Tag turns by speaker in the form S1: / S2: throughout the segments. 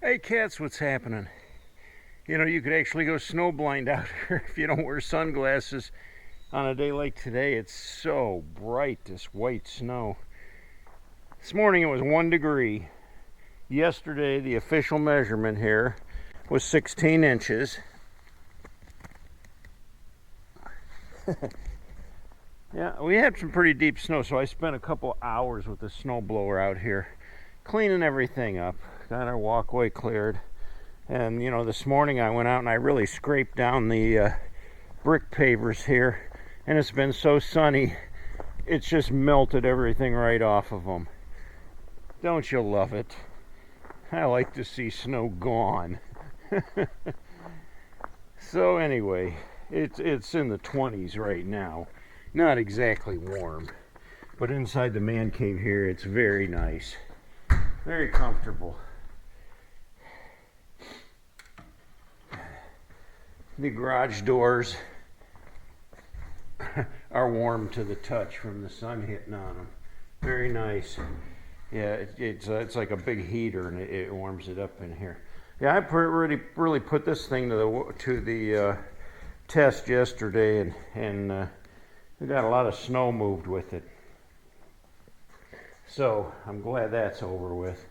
S1: Hey cats, what's happening? You know, you could actually go snowblind out here if you don't wear sunglasses on a day like today. It's so bright, this white snow. This morning it was 1 degree. Yesterday, the official measurement here was 16 inches. Yeah, we had some pretty deep snow, so I spent a couple hours with the snow blower out here cleaning everything up. Got our walkway cleared. And you know, this morning I went out and I really scraped down the brick pavers here, and it's been so sunny, it's just melted everything right off of them. Don't you love it? I like to see snow gone. So anyway, it's in the 20s right now. Not exactly warm, but inside the man cave here it's very nice, very comfortable. The garage doors are warm to the touch from the sun hitting on them. Very nice. Yeah, it's like a big heater, and it warms it up in here. Yeah, I really put this thing to the test yesterday, and we got a lot of snow moved with it. So I'm glad that's over with.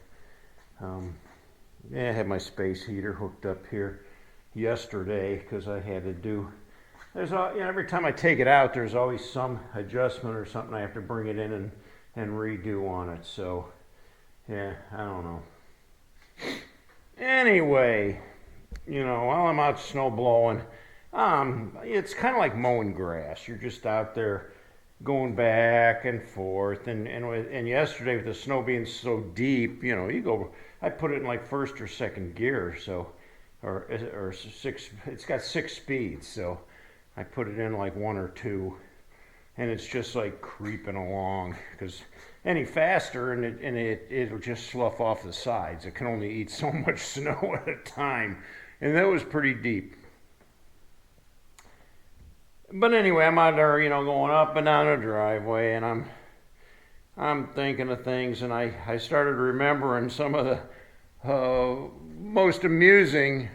S1: Yeah, I had my space heater hooked up here yesterday because I had to do. Every time I take it out, there's always some adjustment or something I have to bring it in and redo on it. So yeah, I don't know. Anyway, while I'm out snow blowing, it's kind of like mowing grass. You're just out there going back and forth, and yesterday with the snow being so deep, you go. I put it in like first or second gear, so or six. It's got 6 speeds, so I put it in like 1 or 2, and it's just like creeping along because any faster and it'll just slough off the sides. It can only eat so much snow at a time, and that was pretty deep. But anyway, I'm out there, going up and down the driveway, and I'm thinking of things, and I started remembering some of the most amusing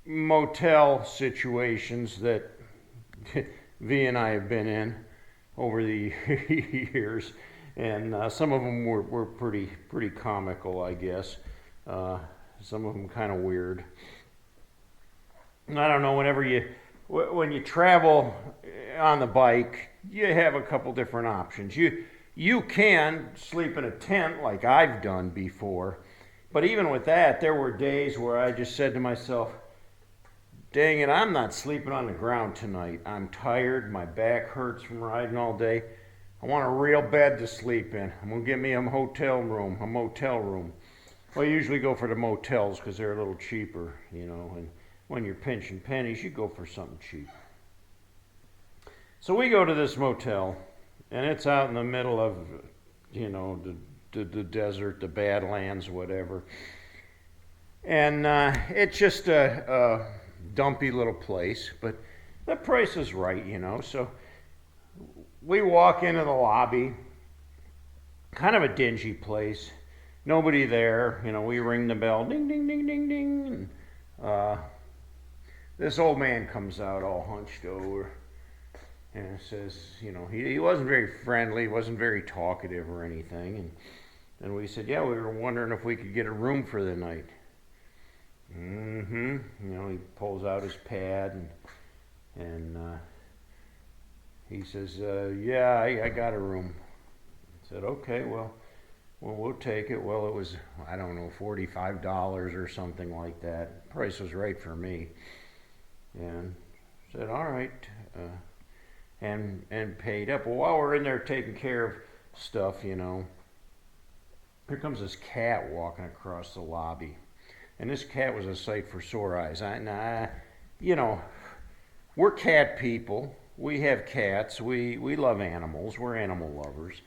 S1: motel situations that V and I have been in over the years, and some of them were pretty comical, I guess. Some of them kind of weird. I don't know. When you travel on the bike, you have a couple different options. You can sleep in a tent like I've done before, but even with that, there were days where I just said to myself, dang it, I'm not sleeping on the ground tonight. I'm tired, my back hurts from riding all day. I want a real bed to sleep in. I'm going to get me a motel room. Well, I usually go for the motels because they're a little cheaper, and when you're pinching pennies, you go for something cheap. So we go to this motel, and it's out in the middle of, the desert, the Badlands, whatever. And it's just a dumpy little place, but the price is right, So we walk into the lobby, kind of a dingy place. Nobody there, we ring the bell, ding, ding, ding, ding, ding. And, this old man comes out all hunched over and says, he wasn't very friendly, wasn't very talkative or anything. And we said, yeah, we were wondering if we could get a room for the night. He pulls out his pad and he says, yeah, I got a room. I said, okay, well, we'll take it. Well, it was, I don't know, $45 or something like that. Price was right for me. And said, all right, and paid up. Well, while we're in there taking care of stuff, here comes this cat walking across the lobby. And this cat was a sight for sore eyes. We're cat people. We have cats. We love animals. We're animal lovers.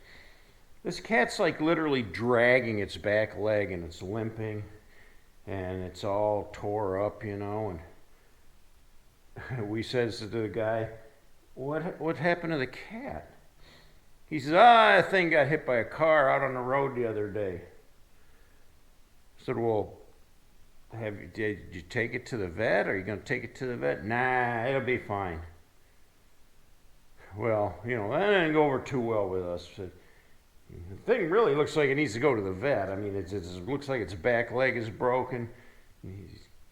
S1: This cat's like literally dragging its back leg, and it's limping, and it's all tore up, and we says to the guy, what happened to the cat? He says, that thing got hit by a car out on the road the other day. I said, well, did you take it to the vet? Are you going to take it to the vet? Nah, it'll be fine. Well, that didn't go over too well with us. The thing really looks like it needs to go to the vet. I mean, it looks like its back leg is broken.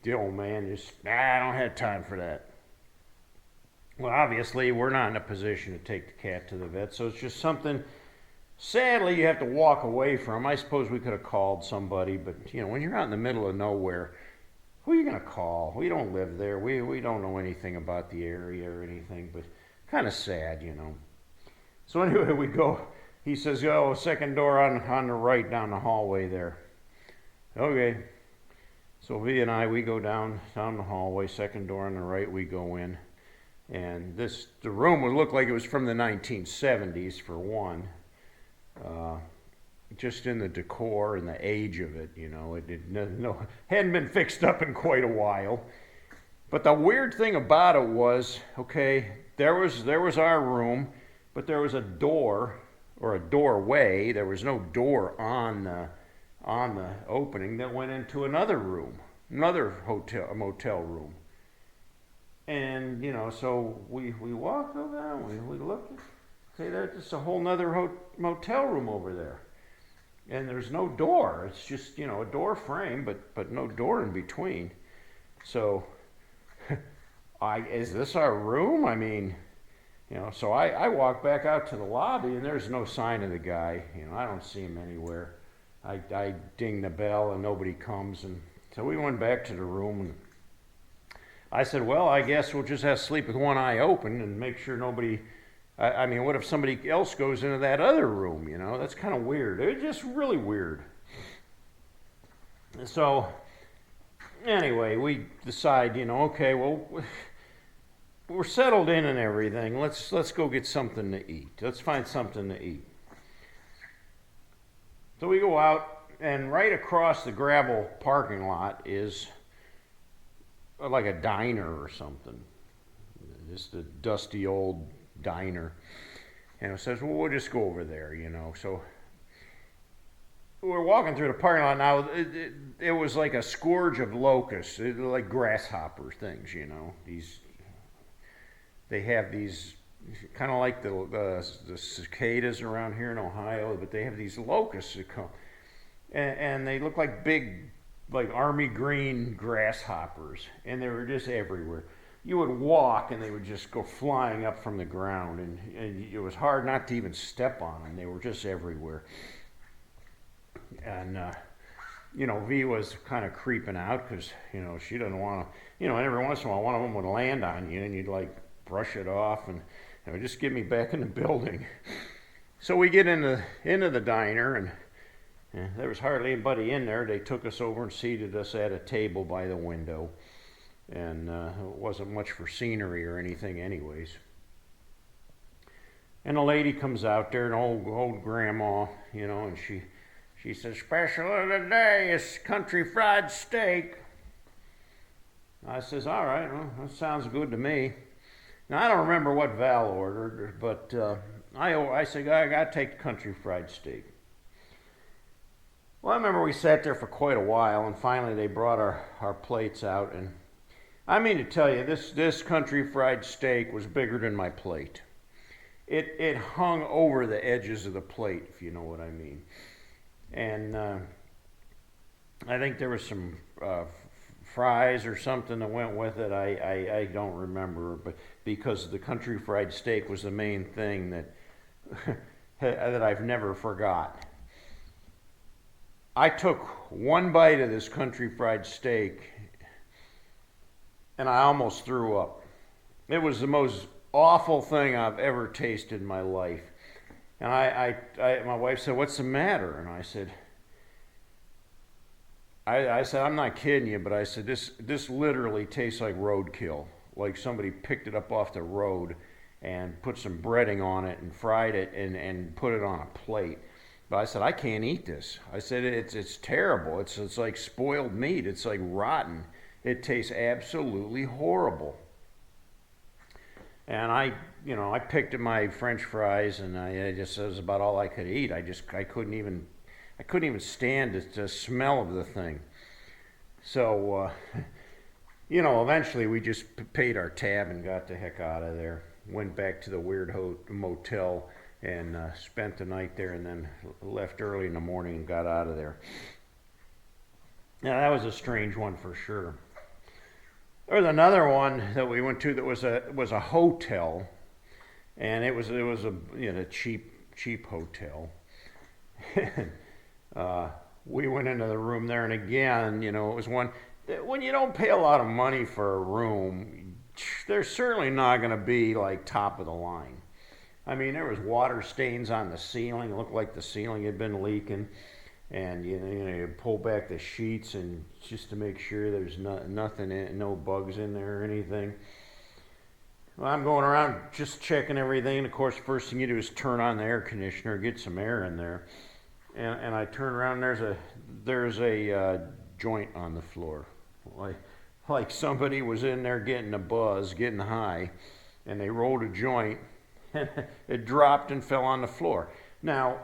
S1: The old man just, I don't have time for that. Well, obviously, we're not in a position to take the cat to the vet, so it's just something, sadly, you have to walk away from. I suppose we could have called somebody, but, when you're out in the middle of nowhere, who are you going to call? We don't live there. We don't know anything about the area or anything, but kind of sad, So anyway, we go. He says, second door on the right down the hallway there. Okay. So V and I, we go down the hallway, second door on the right, we go in. And the room would look like it was from the 1970s for one. Just in the decor and the age of it, it hadn't been fixed up in quite a while. But the weird thing about it was, okay, there was our room, but there was a door or a doorway. There was no door on the opening that went into another room, another motel room. And so we walked over there, we looked. Okay, there's just a whole nother motel room over there, and there's no door. It's just a door frame, but no door in between. So. Is this our room? I mean, so I walk back out to the lobby and there's no sign of the guy. I don't see him anywhere. I ding the bell and nobody comes. And so we went back to the room and I said, well, I guess we'll just have to sleep with one eye open and make sure nobody, I mean, what if somebody else goes into that other room? That's kind of weird. It's just really weird. So anyway, we decide, okay, well, we're settled in and everything. Let's go get something to eat. Let's find something to eat. So we go out, and right across the gravel parking lot is like a diner or something. Just a dusty old diner. And it says, well, we'll just go over there, So we're walking through the parking lot now. It was like a scourge of locusts, like grasshopper things, They have these, kind of like the cicadas around here in Ohio, but they have these locusts that come, and they look like big, like army green grasshoppers, and they were just everywhere. You would walk, and they would just go flying up from the ground, and it was hard not to even step on them. They were just everywhere. And, V was kind of creeping out because, she doesn't want to, and every once in a while one of them would land on you and you'd like brush it off and it would just get me back in the building. So we get into the diner and there was hardly anybody in there. They took us over and seated us at a table by the window. And it wasn't much for scenery or anything anyways. And a lady comes out there, an old grandma, and she says, special of the day is country fried steak. I says, all right, well, that sounds good to me. Now, I don't remember what Val ordered, but I said, I got to take the country fried steak. Well, I remember we sat there for quite a while, and finally they brought our plates out. And I mean to tell you, this country fried steak was bigger than my plate. It hung over the edges of the plate, if you know what I mean. And I think there was some fries or something that went with it. I don't remember, but because the country fried steak was the main thing that that I've never forgot. I took one bite of this country fried steak and I almost threw up. It was the most awful thing I've ever tasted in my life. And my wife said, what's the matter? And I said, I'm not kidding you, but I said, this literally tastes like roadkill. Like somebody picked it up off the road and put some breading on it and fried it and put it on a plate. But I said, I can't eat this. I said, it's terrible. It's like spoiled meat. It's like rotten. It tastes absolutely horrible. And I picked at my French fries, and it was about all I could eat. I couldn't even stand the smell of the thing. So, eventually we just paid our tab and got the heck out of there. Went back to the weird motel and spent the night there, and then left early in the morning and got out of there. Now that was a strange one for sure. There was another one that we went to that was a hotel, and it was a cheap hotel. We went into the room there, and again, it was one when you don't pay a lot of money for a room, they're certainly not going to be like top of the line. I mean, there was water stains on the ceiling. It looked like the ceiling had been leaking. And you pull back the sheets and just to make sure there's nothing, no bugs in there or anything. Well, I'm going around just checking everything. And of course, first thing you do is turn on the air conditioner, get some air in there. And I turn around, and there's a joint on the floor, like somebody was in there getting a buzz, getting high, and they rolled a joint, and it dropped and fell on the floor. Now,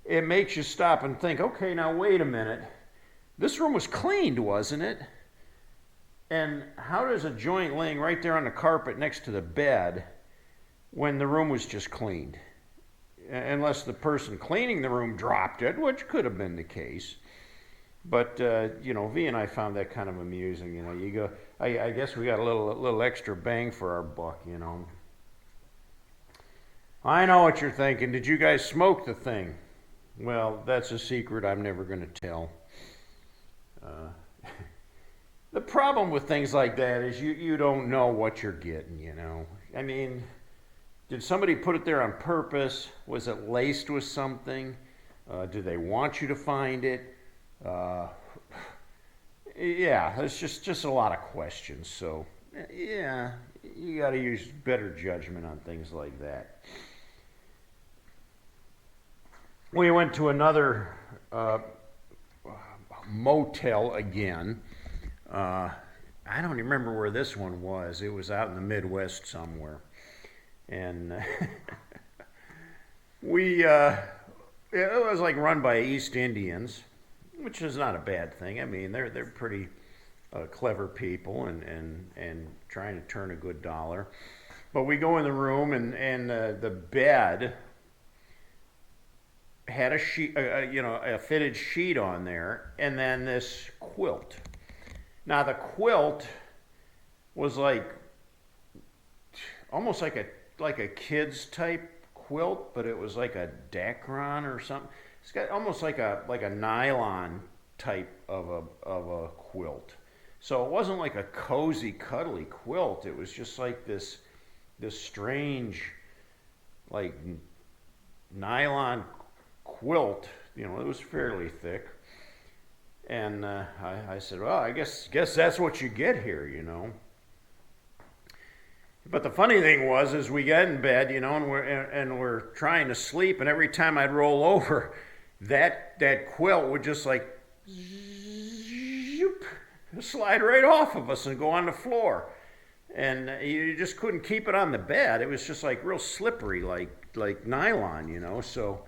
S1: it makes you stop and think, okay, now wait a minute. This room was cleaned, wasn't it? And how does a joint laying right there on the carpet next to the bed when the room was just cleaned? Unless the person cleaning the room dropped it, which could have been the case. But, V and I found that kind of amusing. You go, I guess we got a little extra bang for our buck, I know what you're thinking. Did you guys smoke the thing? Well, that's a secret I'm never going to tell. The problem with things like that is you don't know what you're getting, I mean, did somebody put it there on purpose? Was it laced with something? Do they want you to find it? Yeah, there's just a lot of questions. So, yeah, you got to use better judgment on things like that. We went to another motel again. I don't remember where this one was. It was out in the Midwest somewhere. And it was like run by East Indians, which is not a bad thing. I mean, they're pretty clever people and trying to turn a good dollar. But we go in the room, and the bed had a sheet, a fitted sheet on there, and then this quilt. Now the quilt was almost like a kid's type quilt, but it was like a Dacron or something. It's got almost like a nylon type of a quilt. So it wasn't like a cozy, cuddly quilt. It was just like this strange, like nylon quilt. It was fairly thick. And I said, well, I guess that's what you get here, But the funny thing was we got in bed, and we're trying to sleep, and every time I'd roll over, that quilt would just like zoop, slide right off of us and go on the floor. And you just couldn't keep it on the bed. It was just like real slippery, like nylon, So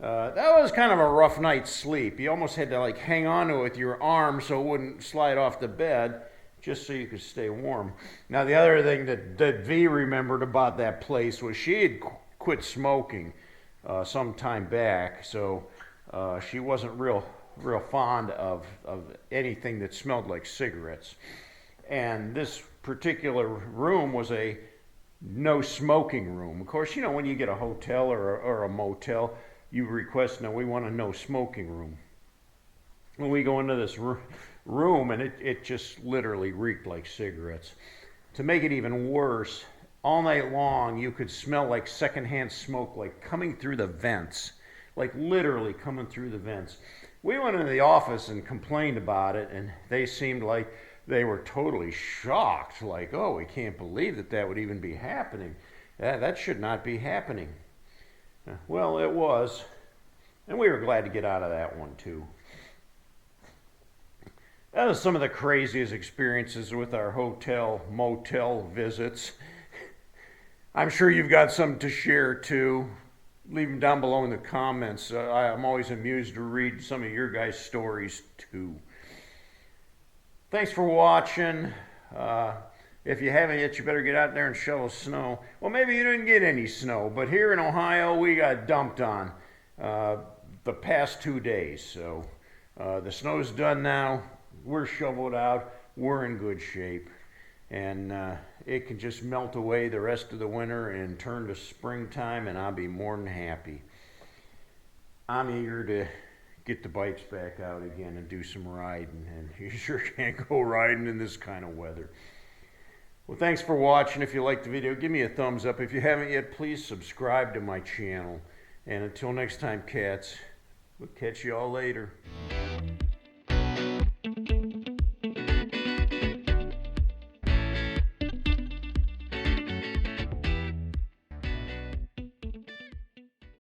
S1: that was kind of a rough night's sleep. You almost had to like hang on to it with your arm so it wouldn't slide off the bed, just so you could stay warm. Now, the other thing that V remembered about that place was she had quit smoking some time back, so she wasn't real fond of anything that smelled like cigarettes. And this particular room was a no smoking room. Of course, when you get a hotel or a motel, you request, no, we want a no smoking room. When we go into this room, and it just literally reeked like cigarettes. To make it even worse, all night long you could smell like secondhand smoke, like coming through the vents, like literally coming through the vents. We went into the office and complained about it, and they seemed like they were totally shocked, like, oh, we can't believe that would even be happening. That should not be happening. Well, it was, and we were glad to get out of that one too. That was some of the craziest experiences with our motel visits. I'm sure you've got some to share too. Leave them down below in the comments. I'm always amused to read some of your guys' stories too. Thanks for watching. If you haven't yet, you better get out there and shovel snow. Well, maybe you didn't get any snow, but here in Ohio, we got dumped on the past 2 days. So the snow's done now. We're shoveled out. We're in good shape. And it can just melt away the rest of the winter and turn to springtime, and I'll be more than happy. I'm eager to get the bikes back out again and do some riding, and you sure can't go riding in this kind of weather. Well, thanks for watching. If you liked the video, give me a thumbs up. If you haven't yet, please subscribe to my channel. And until next time, cats, we'll catch you all later.